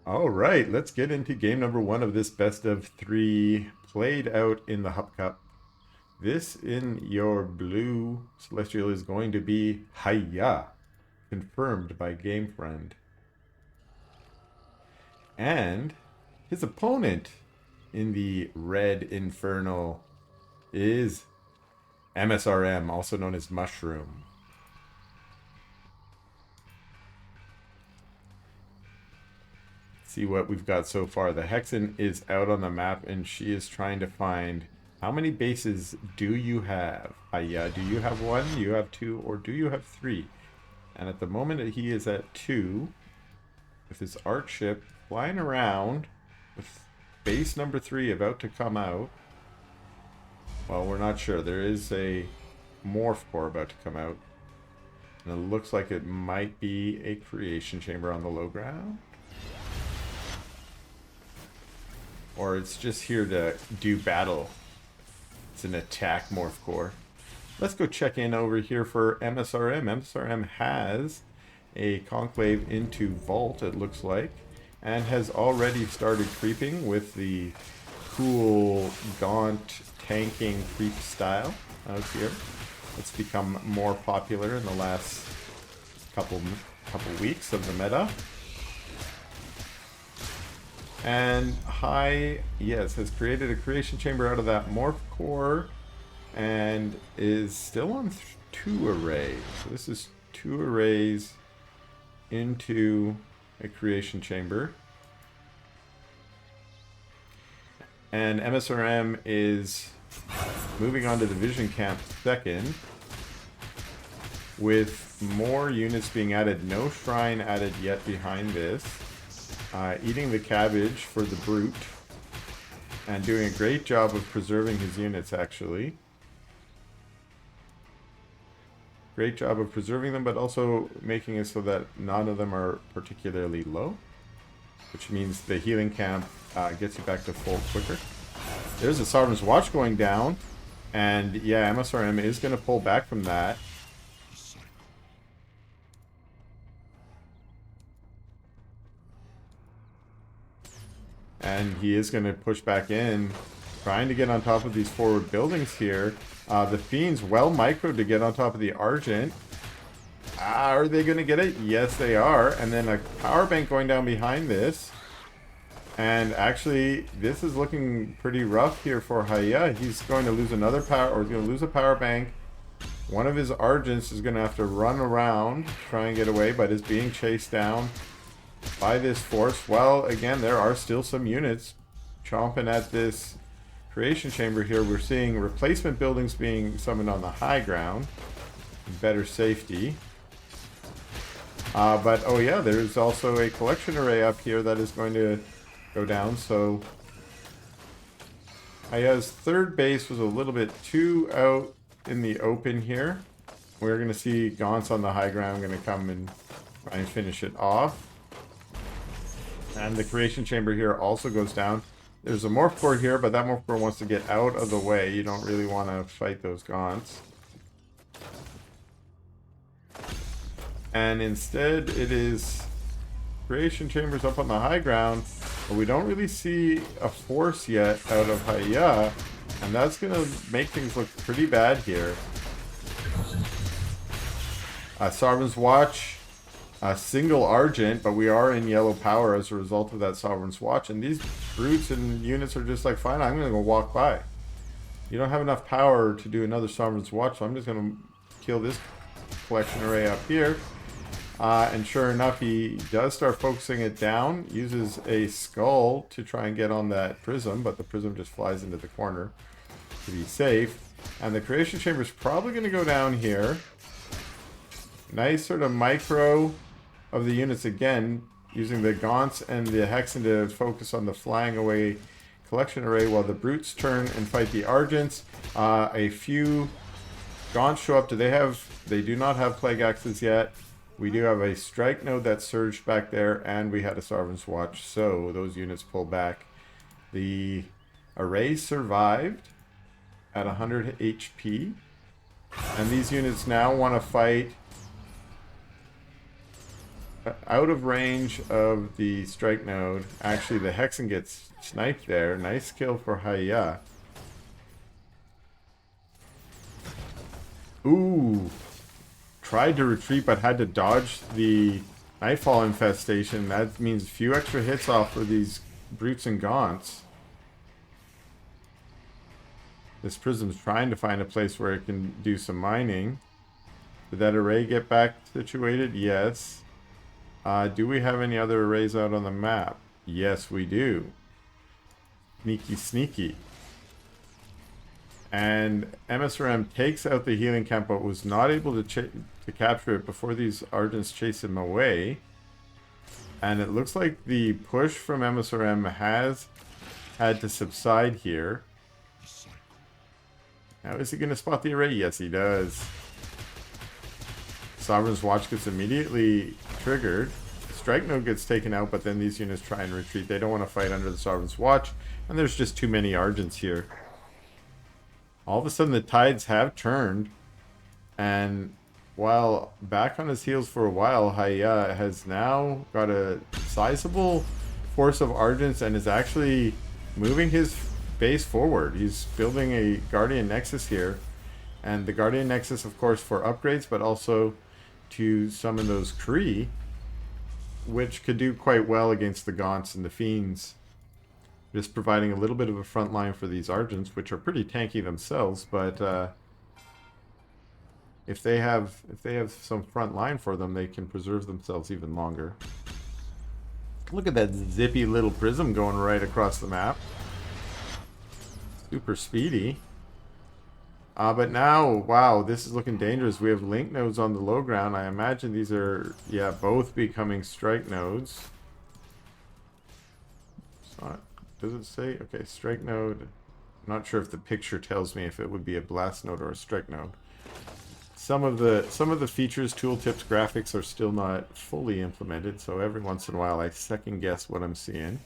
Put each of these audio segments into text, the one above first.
All right, let's get into game number one of this best of three played out in the HupCup. This in your blue celestial is going to be Haya, confirmed by Game Friend. And his opponent in the red infernal is msrm, also known as Mushroom. See what we've got so far. The Hexen is out on the map and she is trying to find how many bases do you have? Do you have one, do you have two, or do you have three? And at the moment he is at two with his art ship flying around with base number three about to come out. Well, we're not sure. There is a morph core about to come out. And it looks like it might be a creation chamber on the low ground. Or it's just here to do battle. It's an attack morph core. Let's go check in over here for msrm. msrm has a conclave into vault, it looks like, and has already started creeping with the cool gaunt tanking creep style out here. It's become more popular in the last couple weeks of the meta. And yes, has created a creation chamber out of that morph core and is still on two arrays. So this is two arrays into a creation chamber. And msrm is moving on to the vision camp second with more units being added. No shrine added yet behind this. Eating the cabbage for the brute and doing a great job of preserving his units, actually. Great job of preserving them, but also making it so that none of them are particularly low, which means the healing camp gets you back to full quicker. There's a Sovereign's Watch going down, and yeah, msrm is going to pull back from that. And he is going to push back in, trying to get on top of these forward buildings here. The Fiend's well microed to get on top of the Argent. Are they going to get it? Yes, they are. And then a power bank going down behind this. And actually, this is looking pretty rough here for Haya. He's going to lose another power, or he's going to lose a power bank. One of his Argents is going to have to run around, try and get away, but is being chased down by this force. Well, again, there are still some units chomping at this creation chamber here. We're seeing replacement buildings being summoned on the high ground. Better safety. But, oh yeah, there's also a collection array up here that is going to go down. So, Aya's third base was a little bit too out in the open here. We're going to see Gaunts on the high ground going to come and try and finish it off. And the creation chamber here also goes down. There's a morph core here, but that morph core wants to get out of the way. You don't really want to fight those Gaunts. And instead, it is creation chambers up on the high ground. But we don't really see a force yet out of Haya. And that's going to make things look pretty bad here. Sovereign's Watch. A single Argent, but we are in yellow power as a result of that Sovereign's Watch. And these brutes and units are just like, fine, I'm going to go walk by. You don't have enough power to do another Sovereign's Watch, so I'm just going to kill this collection array up here. And sure enough, he does start focusing it down, uses a skull to try and get on that prism, but the prism just flies into the corner to be safe. And the creation chamber is probably going to go down here. Nice sort of micro of the units again, using the Gaunts and the Hexen to focus on the flying away collection array while the brutes turn and fight the Argents. A few Gaunts show up. They do not have Plague Axes yet. We do have a strike node that surged back there, and we had a Sovereign's Watch, so those units pull back. The array survived at 100 HP, and these units now want to fight out of range of the strike node. Actually, the Hexen gets sniped there. Nice kill for Haya. Ooh. Tried to retreat but had to dodge the Nightfall infestation. That means a few extra hits off for these brutes and gaunts. This prism's trying to find a place where it can do some mining. Did that array get back situated? Yes. Do we have any other arrays out on the map? Yes, we do. Sneaky, sneaky. And msrm takes out the healing camp, but was not able to capture it before these Argents chase him away. And it looks like the push from msrm has had to subside here. Now, is he going to spot the array? Yes, he does. Sovereign's Watch gets immediately triggered. Strike node gets taken out, but then these units try and retreat. They don't want to fight under the Sovereign's Watch, and there's just too many Argents here. All of a sudden, the tides have turned, and while back on his heels for a while, Haya has now got a sizable force of Argents and is actually moving his base forward. He's building a Guardian Nexus here, and the Guardian Nexus, of course, for upgrades, but also to summon those Kree, which could do quite well against the Gaunts and the Fiends. Just providing a little bit of a front line for these Argents, which are pretty tanky themselves, but if they have some front line for them, they can preserve themselves even longer. Look at that zippy little prism going right across the map. Super speedy. But now, wow, this is looking dangerous. We have link nodes on the low ground. I imagine these are, yeah, both becoming strike nodes. Does it say? Okay, strike node. I'm not sure if the picture tells me if it would be a blast node or a strike node. Some of the features, tooltips, graphics are still not fully implemented, so every once in a while I second guess what I'm seeing.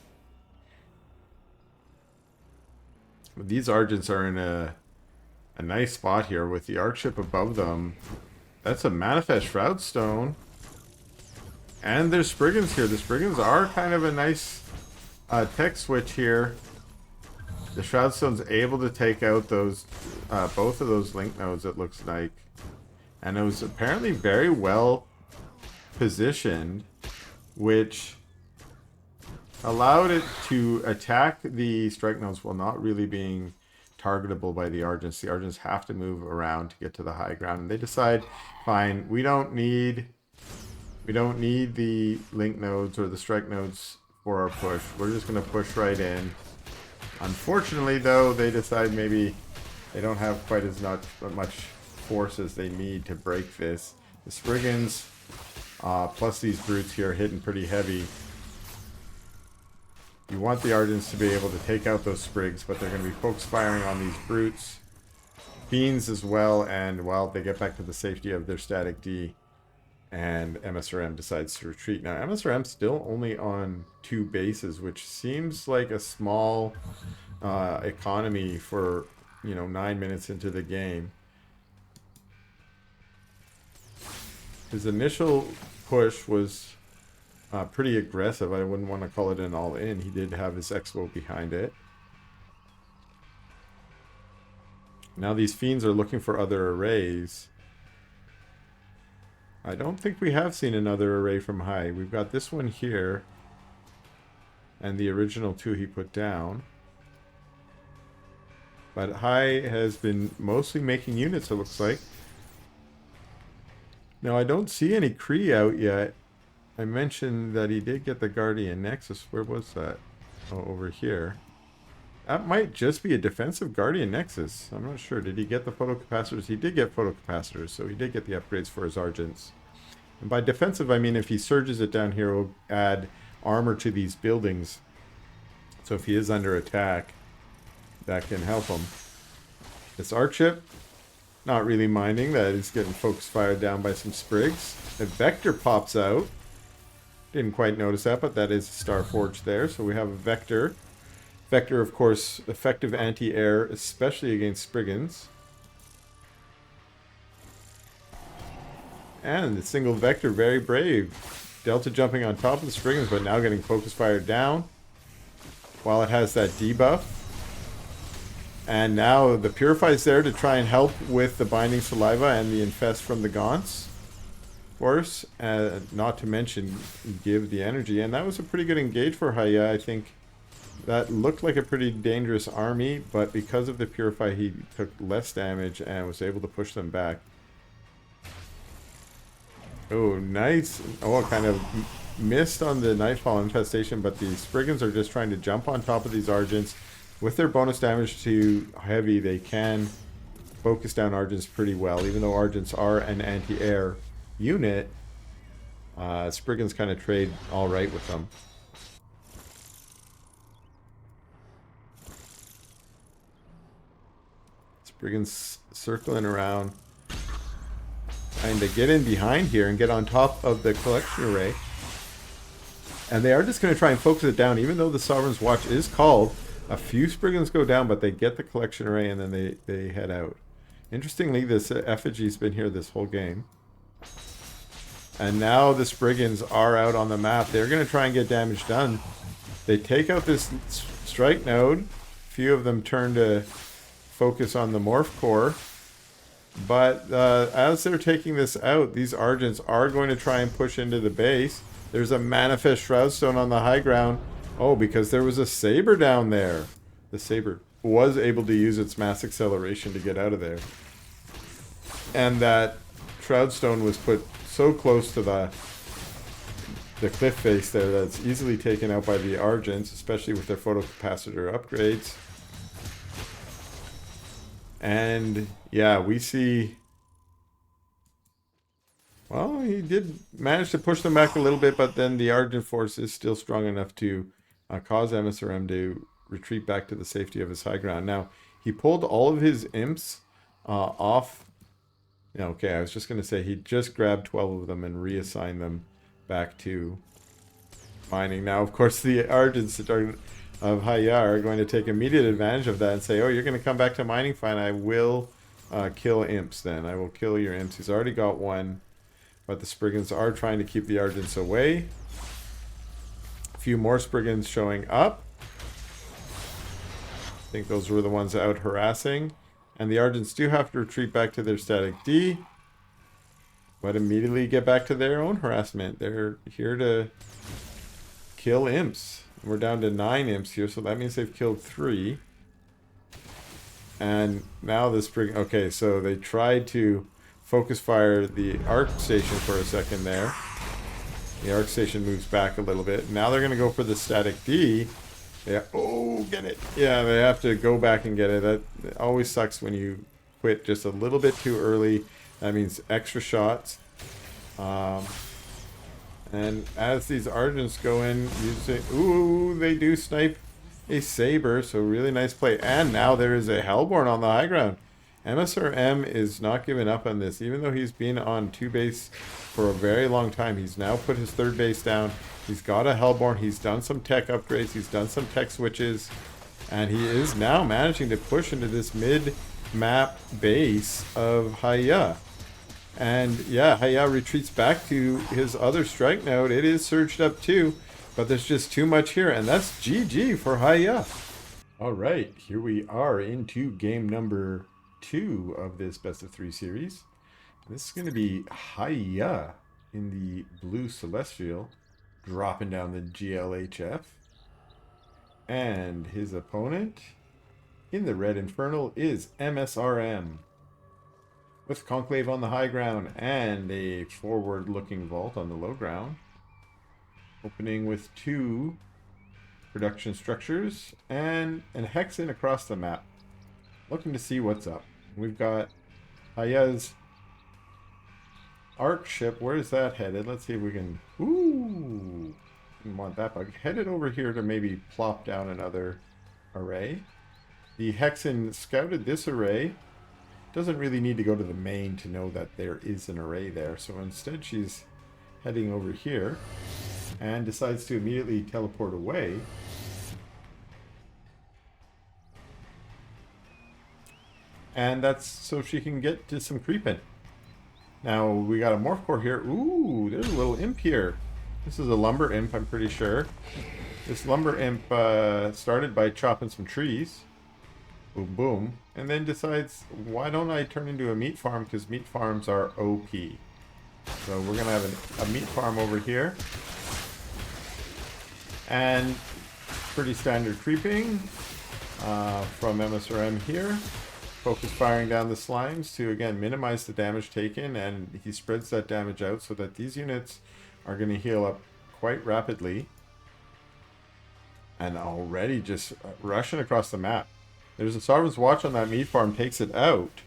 These Argents are in a nice spot here with the Archship above them. That's a Manifest Shroud Stone. And there's Spriggans here. The Spriggans are kind of a nice tech switch here. The Shroud Stone's able to take out those both of those link nodes, it looks like. And it was apparently very well positioned, which allowed it to attack the strike nodes while not really being targetable by the Argents. The Argents have to move around to get to the high ground, and they decide, fine, we don't need the link nodes or the strike nodes for our push. We're just going to push right in. Unfortunately, though, they decide maybe they don't have quite as much force as they need to break this. The Spriggans, plus these brutes here, hitting pretty heavy. You want the Argents to be able to take out those Sprigs, but they're going to be focus firing on these brutes. Fiends as well, and well, they get back to the safety of their static D, and msrm decides to retreat. Now, msrm's still only on 2 bases, which seems like a small economy for, 9 minutes into the game. His initial push was pretty aggressive. I wouldn't want to call it an all-in. He did have his Expo behind it. Now these Fiends are looking for other arrays. I don't think we have seen another array from Hai. We've got this one here, and the original 2 he put down. But Hai has been mostly making units, it looks like. Now, I don't see any Kree out yet. I mentioned that he did get the Guardian Nexus. Where was that? Oh, over here. That might just be a defensive Guardian Nexus. I'm not sure. Did he get the photocapacitors? He did get photocapacitors, so he did get the upgrades for his Argents. And by defensive, I mean if he surges it down here, it will add armor to these buildings. So if he is under attack, that can help him. This Archship, not really minding that he's getting focus fired down by some Sprigs. A Vector pops out. Didn't quite notice that, but that is a Starforge there. So we have a Vector. Vector, of course, effective anti-air, especially against Spriggans. And the single Vector, very brave. Delta jumping on top of the Spriggans, but now getting focus fire down while it has that debuff. And now the Purify's there to try and help with the Binding Saliva and the Infest from the Gaunts. Of course, not to mention give the energy. And that was a pretty good engage for Haya. I think that looked like a pretty dangerous army, but because of the Purify, he took less damage and was able to push them back. Oh, nice. Oh, kind of missed on the Nightfall Infestation, but the Spriggans are just trying to jump on top of these Argents. With their bonus damage to heavy, they can focus down Argents pretty well. Even though Argents are an anti-air unit, Spriggans kind of trade all right with them. Spriggans circling around, trying to get in behind here and get on top of the collection array. And they are just going to try and focus it down, even though the Sovereign's Watch is called. A few Spriggans go down, but they get the collection array and then they head out. Interestingly, this effigy's been here this whole game. And now the Spriggans are out on the map. They're going to try and get damage done. They take out this strike node. A few of them turn to focus on the Morph Core. But as they're taking this out, these Argents are going to try and push into the base. There's a Manifest Shroudstone on the high ground. Oh, because there was a Saber down there. The Saber was able to use its mass acceleration to get out of there. And that Shroudstone was put so close to the cliff face there that it's easily taken out by the Argents, especially with their photocapacitor upgrades. And yeah, we see... Well, he did manage to push them back a little bit, but then the Argent force is still strong enough to cause msrm to retreat back to the safety of his high ground. Now, he pulled all of his imps off. Okay, I was just going to say he just grabbed 12 of them and reassigned them back to mining. Now, of course, the Argents of Haya are going to take immediate advantage of that and say, oh, you're going to come back to mining? Fine, I will kill imps then. I will kill your imps. He's already got one. But the Spriggans are trying to keep the Argents away. A few more Spriggans showing up. I think those were the ones out harassing. And the Argents do have to retreat back to their static D. But immediately get back to their own harassment. They're here to kill imps. We're down to 9 imps here, so that means they've killed 3. And now the Spriggan... Okay, so they tried to focus fire the Arc Station for a second there. The Arc Station moves back a little bit. Now they're going to go for the static D. Yeah. Oh, get it. Yeah, they have to go back and get it. That always sucks when you quit just a little bit too early. That means extra shots. And as these Argents go in, using... Ooh, they do snipe a Saber. So really nice play. And now there is a Hellborn on the high ground. msrm is not giving up on this. Even though he's been on 2 base for a very long time, he's now put his 3rd base down. He's got a Hellborn. He's done some tech upgrades. He's done some tech switches. And he is now managing to push into this mid-map base of Haya. And yeah, Haya retreats back to his other strike node. It is surged up too, but there's just too much here. And that's GG for Haya. All right, here we are into game number 2 of this best of 3 series. This is going to be Haya in the blue Celestial, dropping down the GLHF. And his opponent in the red Infernal is msrm, with Conclave on the high ground and a forward-looking vault on the low ground. Opening with 2 production structures and a Hexen across the map. Looking to see what's up. We've got Haya's Arc ship. Where is that headed? Let's see if we can... Ooh! Didn't want that bug. Headed over here to maybe plop down another array. The Hexen scouted this array. Doesn't really need to go to the main to know that there is an array there. So instead she's heading over here and decides to immediately teleport away. And that's so she can get to some creeping. Now we got a Morph Core here. Ooh, there's a little imp here. This is a lumber imp, I'm pretty sure. This lumber imp started by chopping some trees. Boom, boom. And then decides, why don't I turn into a meat farm? Because meat farms are OP. So we're going to have a meat farm over here. And pretty standard creeping from msrm here. Focus firing down the slimes to, again, minimize the damage taken. And he spreads that damage out so that these units are going to heal up quite rapidly. And already just rushing across the map. There's a Sovereign's Watch on that meat farm, takes it out.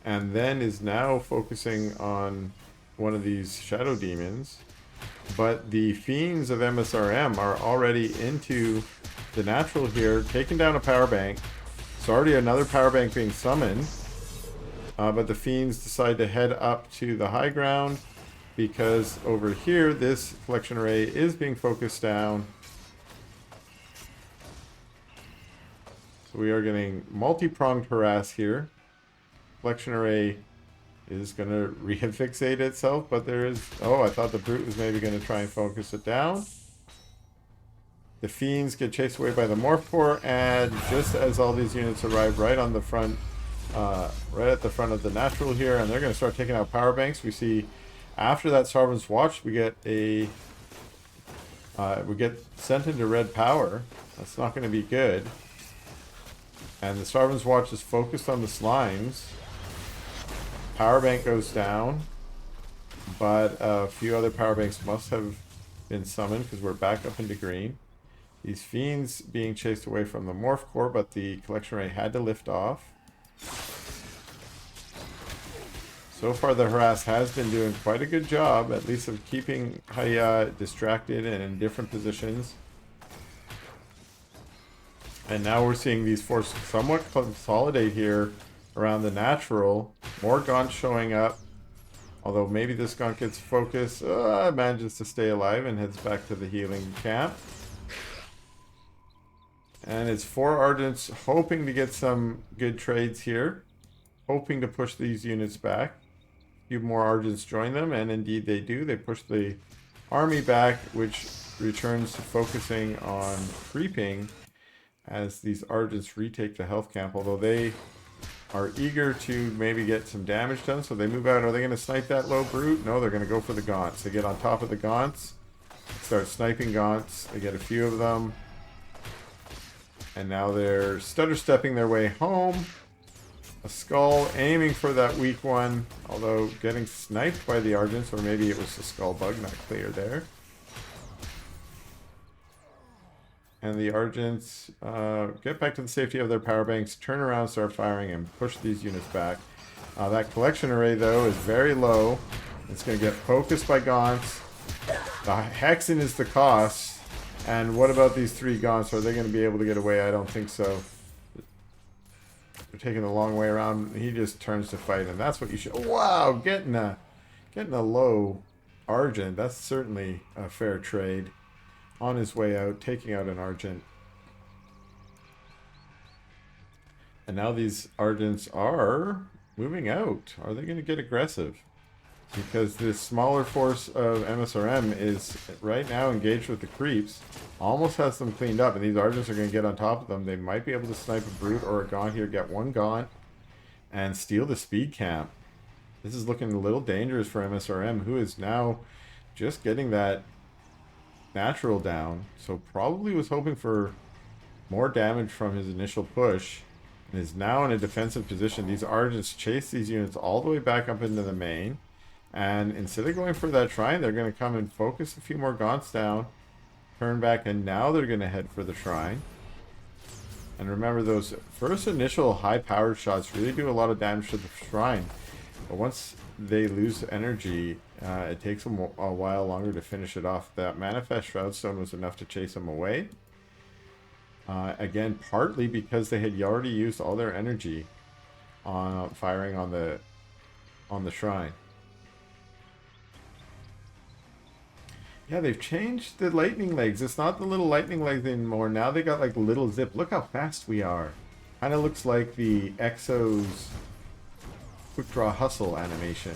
And then is now focusing on one of these Shadow Demons. But the Fiends of msrm are already into the natural here, taking down a power bank. It's already another power bank being summoned. But the Fiends decide to head up to the high ground. Because over here, this collection array is being focused down. So we are getting multi-pronged harass here. Collection array is going to refixate itself, but there is... Oh, I thought the brute was maybe going to try and focus it down. The Fiends get chased away by the Morph Core, and just as all these units arrive right on the front, right at the front of the natural here, and they're going to start taking out power banks. We see after that Sovereign's Watch, we get a... we get sent into red power. That's not going to be good. And the Sovereign's Watch is focused on the slimes. Power bank goes down. But a few other power banks must have been summoned because we're back up into green. These Fiends being chased away from the Morph Core, but the collection array had to lift off. So far the harass has been doing quite a good job, at least of keeping Haya distracted and in different positions. And now we're seeing these forces somewhat consolidate here around the natural. More Gaunt showing up. Although maybe this Gaunt gets focused. Manages to stay alive and heads back to the healing camp. And it's 4 Argents hoping to get some good trades here. Hoping to push these units back. A few more Argents join them, and indeed they do. They push the army back, which returns to focusing on creeping as these Argents retake the health camp, although they are eager to maybe get some damage done, so they move out. Are they going to snipe that low brute? No, they're going to go for the Gaunts. They get on top of the Gaunts, start sniping Gaunts. They get a few of them. And now they're stutter stepping their way home. A Skull aiming for that weak one, although getting sniped by the Argents, or maybe it was the Skull bug, not clear there. And the Argents get back to the safety of their power banks, turn around, start firing, and push these units back. That collection array, though, is very low. It's going to get focused by Gaunts. The Hexen is the cost. And what about these 3 Gaunts? Are they going to be able to get away? I don't think so. They're taking the long way around. He just turns to fight, and that's what you should... Wow! Getting a low Argent. That's certainly a fair trade. On his way out, taking out an Argent. And now these Argents are moving out. Are they going to get aggressive? Because this smaller force of msrm is right now engaged with the creeps. Almost has them cleaned up, and these Argents are going to get on top of them. They might be able to snipe a brute or a Gaunt here, get one Gaunt, and steal the speed camp. This is looking a little dangerous for msrm, who is now just getting that natural down, so probably was hoping for more damage from his initial push, and is now in a defensive position. These Argents chase these units all the way back up into the main, and instead of going for that shrine, they're going to come and focus a few more Gaunts down, turn back, and now they're going to head for the shrine. And remember, those first initial high-powered shots really do a lot of damage to the shrine, but once they lose energy, it takes them a while longer to finish it off. That Manifest Shroudstone was enough to chase them away. Again, partly because they had already used all their energy on firing on the shrine. Yeah, they've changed the lightning legs. It's not the little lightning legs anymore. Now they got like little zip. Look how fast we are. Kind of looks like the Exo's Quick Draw Hustle animation.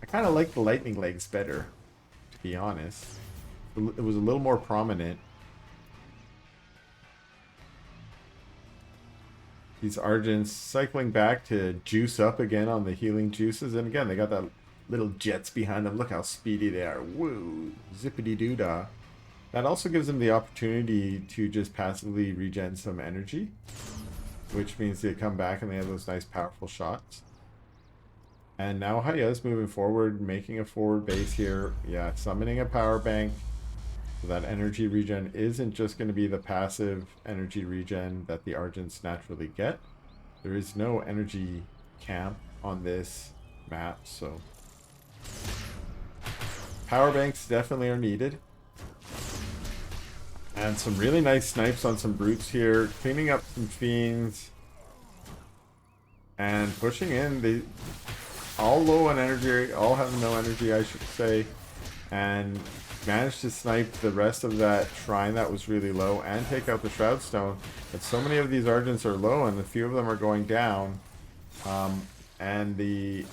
I kind of like the lightning legs better, to be honest. It was a little more prominent. These Argents cycling back to juice up again on the healing juices. And again, they got that little jets behind them. Look how speedy they are. Woo! Zippity-doo-dah. That also gives them the opportunity to just passively regen some energy, which means they come back and they have those nice powerful shots. And now Haya's moving forward, making a forward base here. Yeah, summoning a power bank. So that energy regen isn't just going to be the passive energy regen that the Argents naturally get. There is no energy camp on this map, so power banks definitely are needed. And some really nice snipes on some brutes here, cleaning up some fiends and pushing in. They all low on energy, all have no energy, I should say, and managed to snipe the rest of that shrine that was really low and take out the Shroud Stone. But so many of these Argents are low and a few of them are going down. And the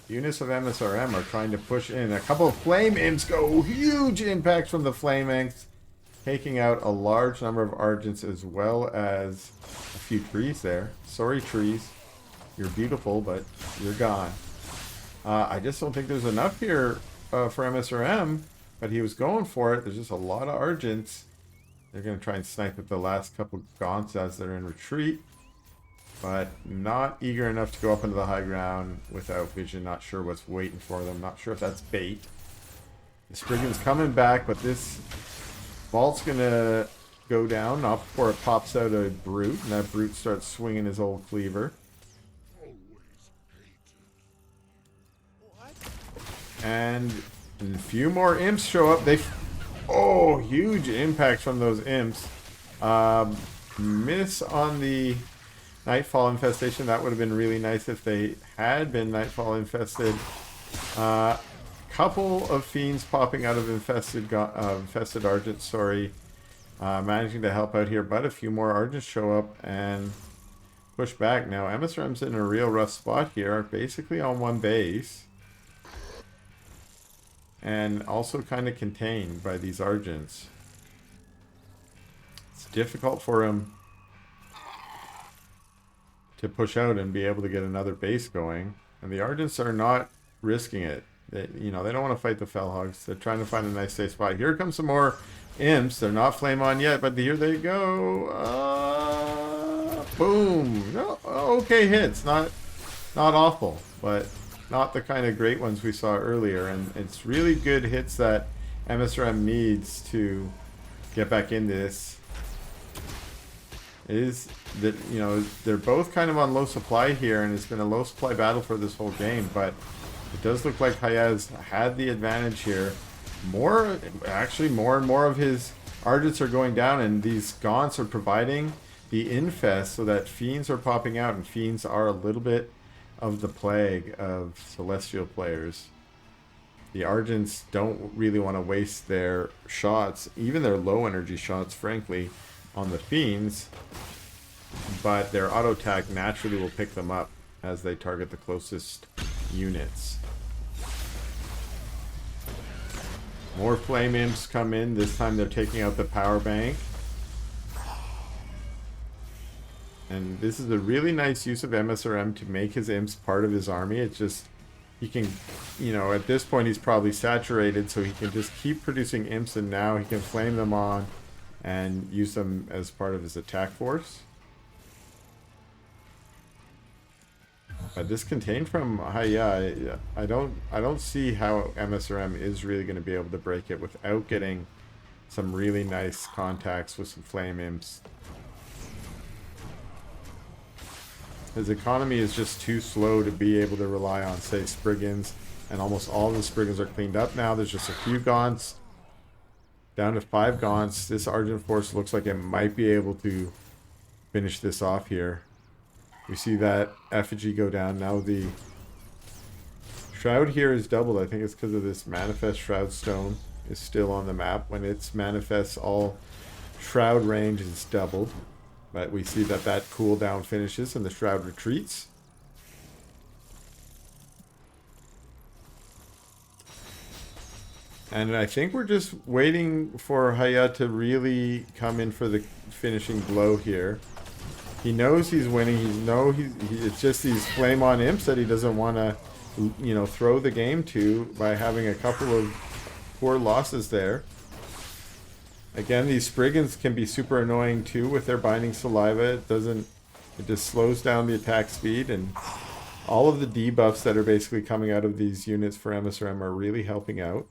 units of MSRM are trying to push in. A couple of Flame Imps go, huge impacts from the Flame Imps, taking out a large number of Argents as well as a few trees there. Sorry, trees. You're beautiful, but you're gone. I just don't think there's enough here for MSRM, but he was going for it. There's just a lot of Argents. They're going to try and snipe at the last couple Gaunts as they're in retreat, but not eager enough to go up into the high ground without vision. Not sure what's waiting for them. Not sure if that's bait. The Spriggan's coming back, but this Vault's going to go down, not before it pops out a Brute, and that Brute starts swinging his old cleaver. And a few more Imps show up. Oh, huge impacts from those Imps. Miss on the Nightfall infestation. That would have been really nice if they had been Nightfall infested. Couple of Fiends popping out of infested Argents, sorry. Managing to help out here, but a few more Argents show up and push back. Now, MSRM's in a real rough spot here, basically on one base. And also kind of contained by these Argents. It's difficult for him to push out and be able to get another base going. And the Argents are not risking it. They don't want to fight the Fellhogs. They're trying to find a nice safe spot. Here come some more Imps. They're not flame on yet, but here they go. Boom. No, okay hits. Not awful, but not the kind of great ones we saw earlier. And it's really good hits that MSRM needs to get back in this. Is that, they're both kind of on low supply here, and it's been a low supply battle for this whole game, but it does look like Hayaz had the advantage here. More and more of his Argents are going down, and these Gaunts are providing the infest so that Fiends are popping out, and Fiends are a little bit of the plague of Celestial players. The Argents don't really want to waste their shots, even their low energy shots, frankly, on the Fiends, but their auto attack naturally will pick them up as they target the closest units. More Flame Imps come in. This time they're taking out the power bank. And this is a really nice use of MSRM to make his Imps part of his army. It's just, he can, at this point he's probably saturated, so he can just keep producing Imps, and now he can flame them on and use them as part of his attack force. But this contained from Haya, I don't see how MSRM is really going to be able to break it without getting some really nice contacts with some Flame Imps. His economy is just too slow to be able to rely on, say, Spriggans, and almost all of the Spriggans are cleaned up now. There's just a few Gaunts, down to 5 Gaunts. This Argent force looks like it might be able to finish this off here. We see that effigy go down. Now the Shroud here is doubled. I think it's because of this Manifest Shroud Stone is still on the map. When it's manifests, all Shroud range is doubled. But we see that cooldown finishes and the Shroud retreats. And I think we're just waiting for Haya to really come in for the finishing blow here. He knows he's winning. It's just these flame on imps that he doesn't want to, you know, throw the game to by having a couple of poor losses there. Again, these Spriggans can be super annoying too with their binding saliva. It just slows down the attack speed, and all of the debuffs that are basically coming out of these units for msrm are really helping out.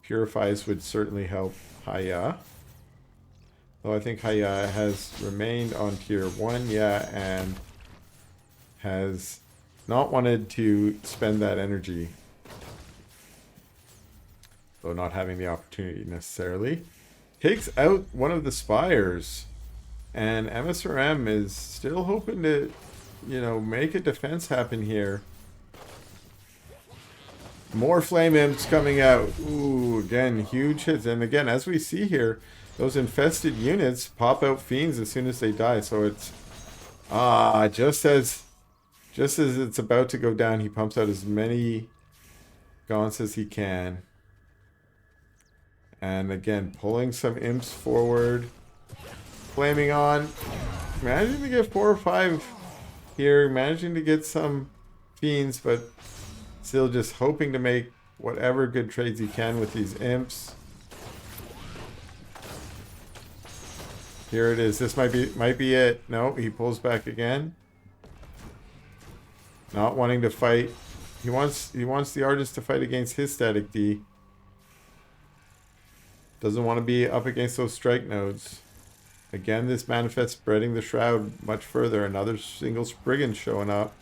Purifies would certainly help Haya. Though I think Haya has remained on tier 1, yeah, and has not wanted to spend that energy. Though not having the opportunity necessarily. Takes out one of the spires. And msrm is still hoping to, you know, make a defense happen here. More flame imps coming out. Ooh, again, huge hits. And again, as we see here, those infested units pop out fiends as soon as they die. So it's just as it's about to go down, he pumps out as many gaunts as he can. And again, pulling some imps forward. Flaming on. Managing to get 4 or 5 here. Managing to get some fiends, but still just hoping to make whatever good trades he can with these imps. Here it is. This might be it. No, he pulls back again. Not wanting to fight. He wants the artist to fight against his static D. Doesn't want to be up against those strike nodes. Again, this manifest spreading the shroud much further. Another single Spriggan showing up.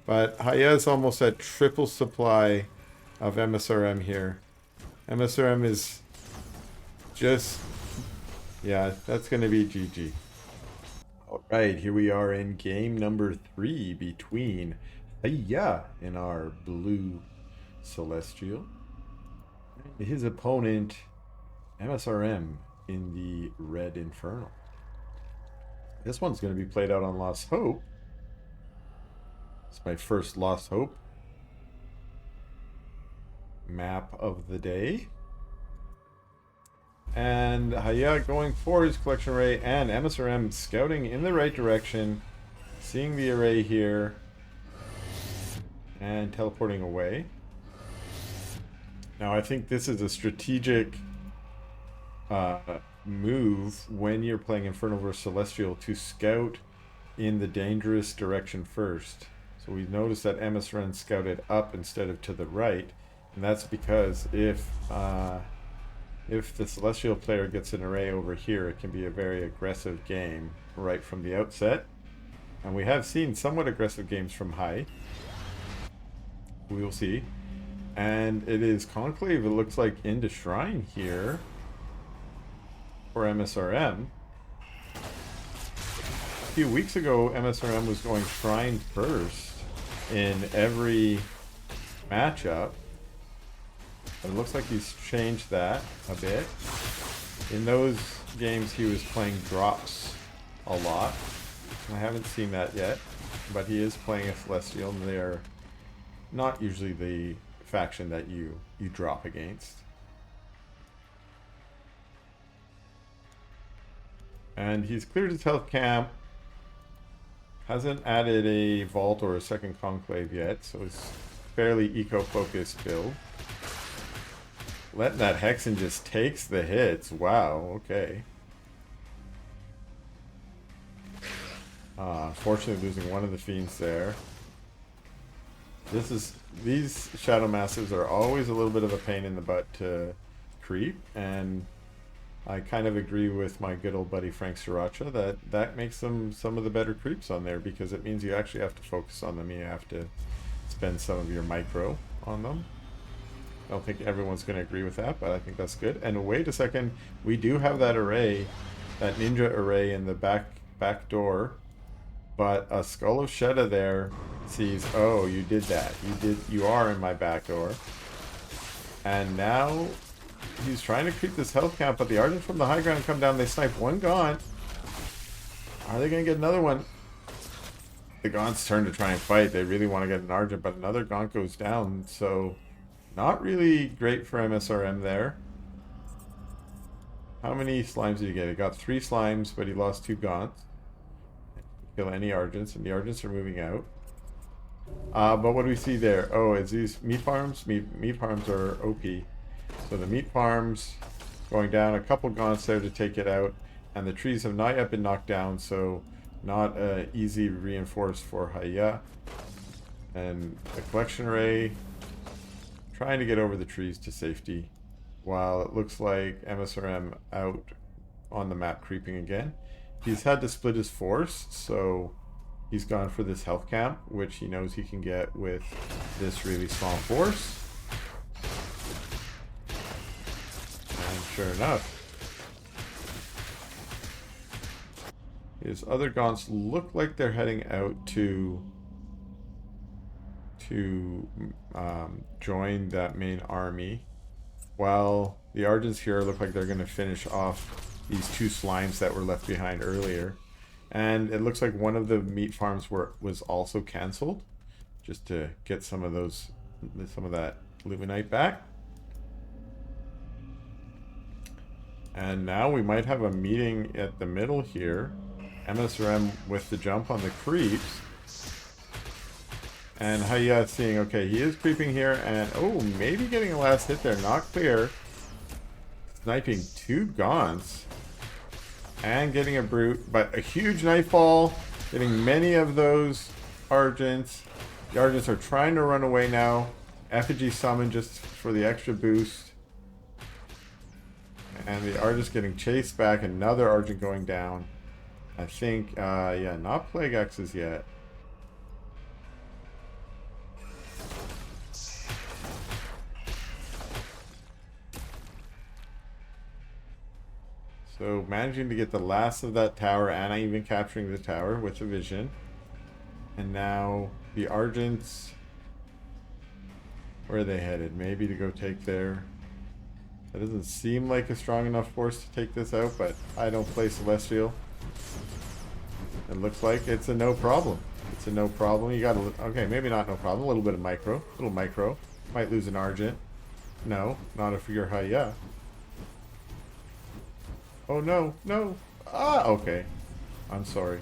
But Haya is almost at triple supply of msrm here. msrm is just... yeah, that's going to be GG. Alright, here we are in game number 3 between Haya and our blue Celestial. His opponent, msrm, in the red Infernal. This one's going to be played out on Lost Hope. It's my first Lost Hope map of the day. And Haya going for his collection array, and msrm scouting in the right direction, seeing the array here, and teleporting away. Now I think this is a strategic move when you're playing Infernal vs Celestial to scout in the dangerous direction first. So we notice that msrm scouted up instead of to the right, and that's because if the Celestial player gets an array over here, it can be a very aggressive game right from the outset. And we have seen somewhat aggressive games from High. We will see. And it is Conclave, it looks like, into Shrine here for msrm. A few weeks ago, msrm was going Shrine first in every matchup. It looks like he's changed that a bit. In those games, he was playing drops a lot. I haven't seen that yet, but he is playing a Celestial, and they're not usually the faction that you drop against. And he's cleared his health camp. Hasn't added a vault or a second conclave yet, so it's fairly eco-focused build. Letting that Hexen just takes the hits. Wow, okay. Fortunately losing one of the fiends there. These Shadow Massives are always a little bit of a pain in the butt to creep, and I kind of agree with my good old buddy Frank Sriracha that makes them some of the better creeps on there, because it means you actually have to focus on them. You have to spend some of your micro on them. I don't think everyone's going to agree with that, but I think that's good. And wait a second, we do have that array, that ninja array in the back door, but a Skull of Shedda there sees, oh, you did that. You are in my back door. And now he's trying to creep this health count, but the Argent from the high ground come down. They snipe one Gaunt. Are they going to get another one? The Gaunt's turn to try and fight. They really want to get an Argent, but another Gaunt goes down, so Not really great for MSRM there. How many slimes did he get? He got 3 slimes, but he lost 2 gaunts. Kill any Argents, and the Argents are moving out. But what do we see there? Oh, it's these meat farms? Meat farms are OP. So the meat farms going down, a couple gaunts there to take it out, and the trees have not yet been knocked down, so not easy reinforced for Haya. And the collection array trying to get over the trees to safety, while it looks like MSRM out on the map creeping again. He's had to split his force, so he's gone for this health camp, which he knows he can get with this really small force. And sure enough, his other gaunts look like they're heading out to join that main army, while the Argents here look like they're going to finish off these 2 slimes that were left behind earlier. And it looks like one of the meat farms was also cancelled, just to get some of that Luminite back. And now we might have a meeting at the middle here. MSRM with the jump on the creeps. And Haya seeing, okay, he is creeping here, and oh, maybe getting a last hit there, not clear. Sniping 2 gaunts. And getting a brute, but a huge nightfall, getting many of those Argents. The Argents are trying to run away now. Effigy summon just for the extra boost. And the Argents getting chased back, another Argent going down. I think, yeah, not Plague X's yet. So managing to get the last of that tower, and even capturing the tower with the vision. And now the Argents, where are they headed? Maybe to go take their... That doesn't seem like a strong enough force to take this out, but I don't play Celestial. It looks like it's a no problem. It's a no problem. You gotta... Okay, maybe not no problem. A little bit of micro. A little micro. Might lose an Argent. No, not if you're Haya. Oh no, no. Ah, okay. I'm sorry.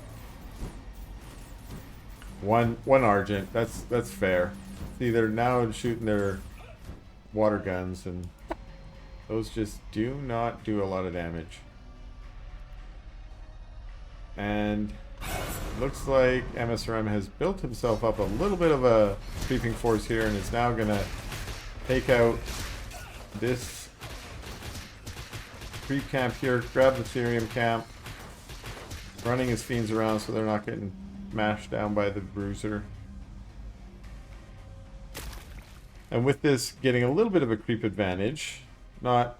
One Argent. That's fair. See, they're now shooting their water guns, and those just do not do a lot of damage. And looks like MSRM has built himself up a little bit of a creeping force here, and is now gonna take out this creep camp here, grab the Therium camp, running his fiends around so they're not getting mashed down by the bruiser. And with this getting a little bit of a creep advantage, not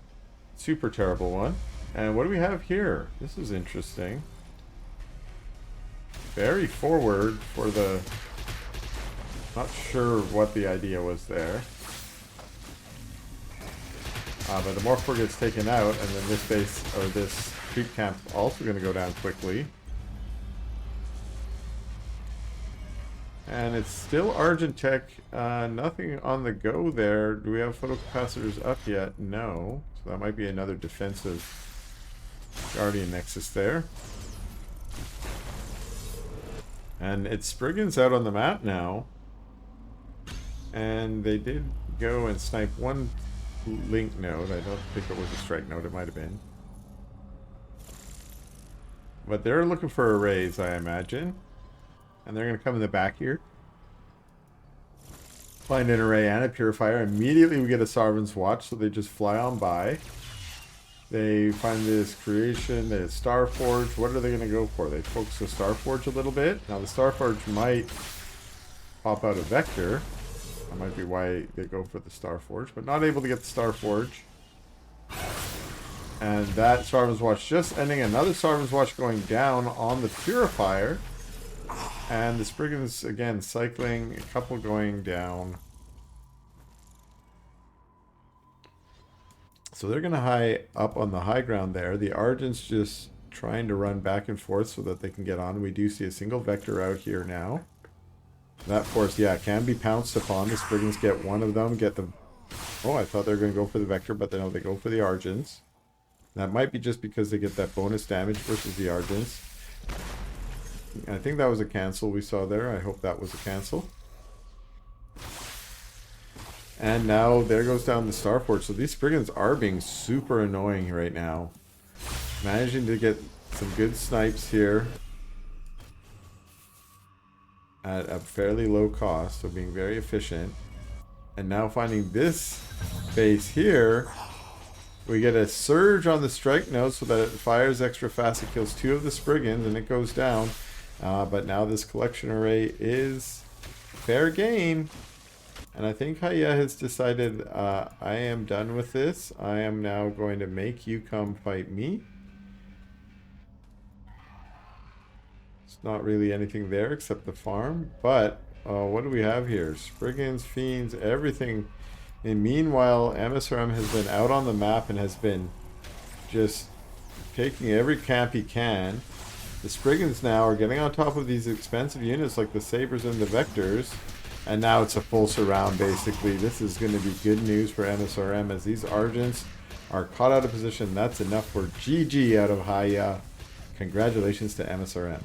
super terrible one. And what do we have here? This is interesting. Very forward for the... Not sure what the idea was there. But the Morphor gets taken out, and then this base, or this creep camp, also going to go down quickly. And it's still Argent Tech, nothing on the go there. Do we have photocapacitors up yet? No. So that might be another defensive Guardian Nexus there. And it's Spriggan's out on the map now. And they did go and snipe one link node. I don't think it was a strike node, it might have been. But they're looking for arrays, I imagine. And they're going to come in the back here. Find an array and a purifier. Immediately we get a Sarvin's Watch, so they just fly on by. They find this creation, the Starforge. What are they going to go for? They focus the Starforge a little bit. Now the Starforge might pop out a Vector. That might be why they go for the Starforge, but not able to get the Starforge. And that Sarvin's Watch just ending. Another Sarvin's Watch going down on the Purifier. And the Spriggans, again, cycling. A couple going down. So they're going to high up on the high ground there. The Argent's just trying to run back and forth so that they can get on. We do see a single Vector out here now. That force, yeah, can be pounced upon. The Spriggans get one of them, get the Oh, I thought they were going to go for the Vector, but no, they go for the Argents. That might be just because they get that bonus damage versus the Argents. I think that was a cancel we saw there. I hope that was a cancel. And now there goes down the Starforge. So these Spriggans are being super annoying right now. Managing to get some good snipes here at a fairly low cost. So being very efficient. And now finding this base here. We get a surge on the strike node so that it fires extra fast. It kills 2 of the Spriggans and it goes down. But now this collection array is fair game. And I think Haya has decided I am done with this. I am now going to make you come fight me. It's not really anything there except the farm. But what do we have here? Spriggans, Fiends, everything. And meanwhile, msrm has been out on the map and has been just taking every camp he can. The Spriggans now are getting on top of these expensive units like the Sabers and the Vectors. And now it's a full surround, basically. This is going to be good news for msrm as these Argents are caught out of position. That's enough for GG out of Haya. Congratulations to msrm.